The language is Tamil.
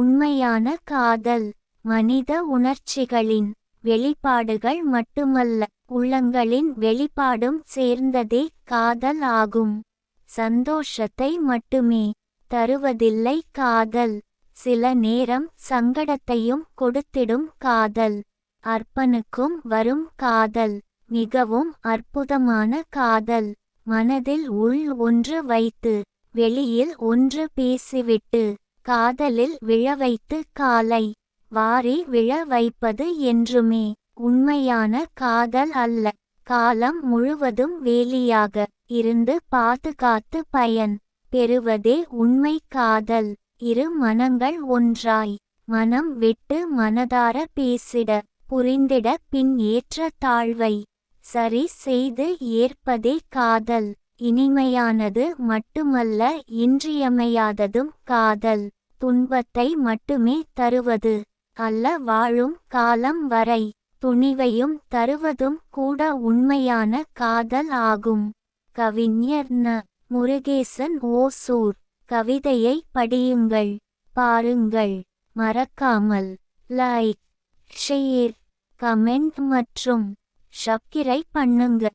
உண்மையான காதல் மனித உணர்ச்சிகளின் வெளிப்பாடுகள் மட்டுமல்ல, உள்ளங்களின் வெளிப்பாடும் சேர்ந்ததே காதல் ஆகும். சந்தோஷத்தை மட்டுமே தருவதில்லை காதல், சில நேரம் சங்கடத்தையும் கொடுத்திடும் காதல். அர்ப்பனுக்கும் வரும் காதல் மிகவும் அற்புதமான காதல். மனதில் உள் ஒன்று வைத்து வெளியில் ஒன்று பேசிவிட்டு காதலில் விழவைத்து காலை வாரி விழ வைப்பது என்றுமே உண்மையான காதல் அல்ல. காலம் முழுவதும் வேலியாக இருந்து பாதுகாத்து பயன் பெறுவதே உண்மை காதல். இரு மனங்கள் ஒன்றாய் மனம் விட்டு மனதார பேசிட புரிந்திட பின் ஏற்ற தாழ்வை சரி செய்து ஏற்பதே காதல். இனிமையானது மட்டுமல்ல, இன்றியமையாததும் காதல். துன்பத்தை மட்டுமே தருவது அல்ல, வாழும் காலம் வரை துணிவையும் தருவதும் கூட உண்மையான காதல் ஆகும். கவிஞர் ந. முருகேசன் ஓசூர். கவிதையை படியுங்கள், பாருங்கள். மறக்காமல் லைக், ஷேர், கமெண்ட் மற்றும் சப்ஸ்கிரைப் பண்ணுங்க.